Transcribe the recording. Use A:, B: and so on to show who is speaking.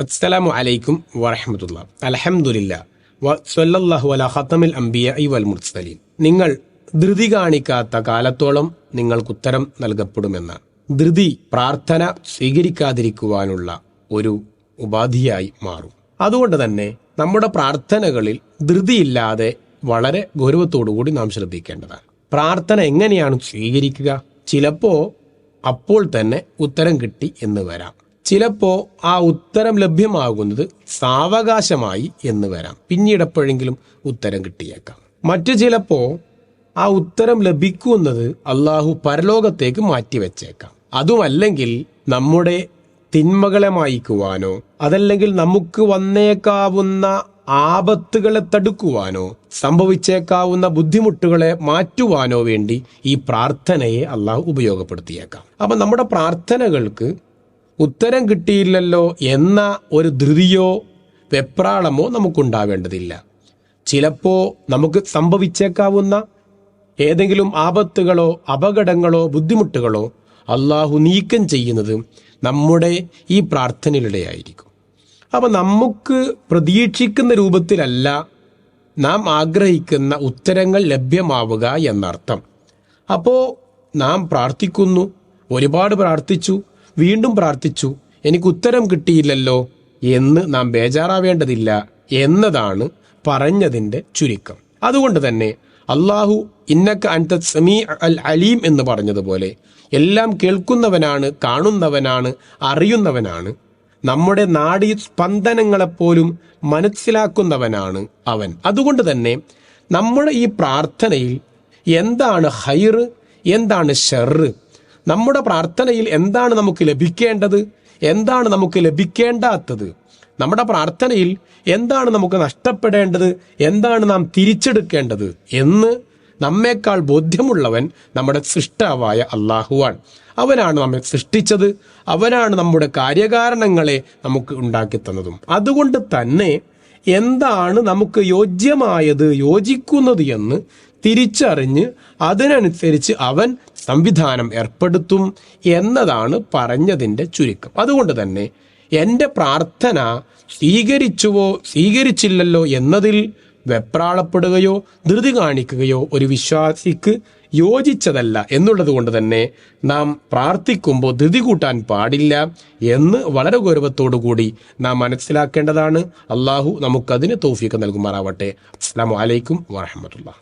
A: അസ്സലാമു അലൈക്കും വറഹ്മത്തുള്ളാഹി. അൽഹംദുലില്ലാഹ് വസല്ലല്ലാഹു അലാ ഖതമിൽ അംബിയാഇ വൽ മുർസലീൻ. നിങ്ങൾ ധൃതി കാണിക്കാത്ത കാലത്തോളം നിങ്ങൾക്ക് ഉത്തരം നൽകപ്പെടുമെന്നാണ്. ധൃതി പ്രാർത്ഥന സ്വീകരിക്കാതിരിക്കുവാനുള്ള ഒരു ഉപാധിയായി മാറും. അതുകൊണ്ട് തന്നെ നമ്മുടെ പ്രാർത്ഥനകളിൽ ധൃതിയില്ലാതെ വളരെ ഗൗരവത്തോടുകൂടി നാം ശ്രദ്ധിക്കേണ്ടതാണ്. പ്രാർത്ഥന എങ്ങനെയാണ് സ്വീകരിക്കുക? ചിലപ്പോൾ അപ്പോൾ തന്നെ ഉത്തരം കിട്ടി എന്ന് വരാം. ചിലപ്പോൾ ആ ഉത്തരം ലഭ്യമാകുന്നത് സാവകാശമായി എന്ന് വരാം. പിന്നീട് എപ്പോഴെങ്കിലും ഉത്തരം കിട്ടിയേക്കാം. മറ്റു ചിലപ്പോൾ ആ ഉത്തരം ലഭിക്കുന്നത് അള്ളാഹു പരലോകത്തേക്ക് മാറ്റിവെച്ചേക്കാം. അതുമല്ലെങ്കിൽ നമ്മുടെ തിന്മകളെ മായ്ക്കുവാനോ അതല്ലെങ്കിൽ നമുക്ക് വന്നേക്കാവുന്ന ആപത്തുകളെ തടുക്കുവാനോ സംഭവിച്ചേക്കാവുന്ന ബുദ്ധിമുട്ടുകളെ മാറ്റുവാനോ വേണ്ടി ഈ പ്രാർത്ഥനയെ അള്ളാഹു ഉപയോഗപ്പെടുത്തിയേക്കാം. അപ്പം നമ്മുടെ പ്രാർത്ഥനകൾക്ക് ഉത്തരം കിട്ടിയില്ലല്ലോ എന്ന ഒരു ധൃതിയോ വെപ്രാളമോ നമുക്കുണ്ടാവേണ്ടതില്ല. ചിലപ്പോൾ നമുക്ക് സംഭവിച്ചേക്കാവുന്ന ഏതെങ്കിലും ആപത്തുകളോ അപകടങ്ങളോ ബുദ്ധിമുട്ടുകളോ അള്ളാഹു നീക്കം ചെയ്യുന്നത് നമ്മുടെ ഈ പ്രാർത്ഥനയിലൂടെയായിരിക്കും. അപ്പം നമുക്ക് പ്രതീക്ഷിക്കുന്ന രൂപത്തിലല്ല നാം ആഗ്രഹിക്കുന്ന ഉത്തരങ്ങൾ ലഭ്യമാവുക എന്നർത്ഥം. അപ്പോൾ നാം പ്രാർത്ഥിക്കുന്നു, ഒരുപാട് പ്രാർത്ഥിച്ചു, വീണ്ടും പ്രാർത്ഥിച്ചു, എനിക്ക് ഉത്തരം കിട്ടിയില്ലല്ലോ എന്ന് നാം ബേജാറാവേണ്ടതില്ല എന്നതാണ് പറഞ്ഞതിൻ്റെ ചുരുക്കം. അതുകൊണ്ട് തന്നെ അള്ളാഹു ഇന്നക അൻത സമീ അൽ അലീം എന്ന് പറഞ്ഞതുപോലെ എല്ലാം കേൾക്കുന്നവനാണ്, കാണുന്നവനാണ്, അറിയുന്നവനാണ്. നമ്മുടെ നാഡീ സ്പന്ദനങ്ങളെപ്പോലും മനസ്സിലാക്കുന്നവനാണ് അവൻ. അതുകൊണ്ട് തന്നെ നമ്മുടെ ഈ പ്രാർത്ഥനയിൽ എന്താണ് ഹൈറ്, എന്താണ് ഷർറ്, നമ്മുടെ പ്രാർത്ഥനയിൽ എന്താണ് നമുക്ക് ലഭിക്കേണ്ടത്, എന്താണ് നമുക്ക് ലഭിക്കേണ്ടാത്തത്, നമ്മുടെ പ്രാർത്ഥനയിൽ എന്താണ് നമുക്ക് നഷ്ടപ്പെടേണ്ടത്, എന്താണ് നാം തിരിച്ചെടുക്കേണ്ടത് എന്ന് നമ്മേക്കാൾ ബോധ്യമുള്ളവൻ നമ്മുടെ സൃഷ്ടാവായ അള്ളാഹുവാണ്. അവനാണ് നമ്മെ സൃഷ്ടിച്ചത്, അവനാണ് നമ്മുടെ കാര്യകാരണങ്ങളെ നമുക്ക് ഉണ്ടാക്കി തന്നതും. അതുകൊണ്ട് തന്നെ എന്താണ് നമുക്ക് യോജ്യമായത്, യോജിക്കുന്നത് എന്ന് തിരിച്ചറിഞ്ഞ് അതിനനുസരിച്ച് അവൻ സംവിധാനം ഏർപ്പെടുത്തും എന്നതാണ് പറഞ്ഞതിൻ്റെ ചുരുക്കം. അതുകൊണ്ട് തന്നെ എൻ്റെ പ്രാർത്ഥന സ്വീകരിച്ചുവോ സ്വീകരിച്ചില്ലല്ലോ എന്നതിൽ വെപ്രാളപ്പെടുകയോ ധൃതി കാണിക്കുകയോ ഒരു വിശ്വാസിക്ക് യോജിച്ചതല്ല എന്നുള്ളത് കൊണ്ട് തന്നെ നാം പ്രാർത്ഥിക്കുമ്പോൾ ധൃതി കൂട്ടാൻ പാടില്ല എന്ന് വളരെ ഗൗരവത്തോടു കൂടി നാം മനസ്സിലാക്കേണ്ടതാണ്. അള്ളാഹു നമുക്കതിന് തൗഫീഖ് നൽകുമാറാവട്ടെ. അസ്സലാമു അലൈക്കും വറഹ്മത്തുള്ളാഹി.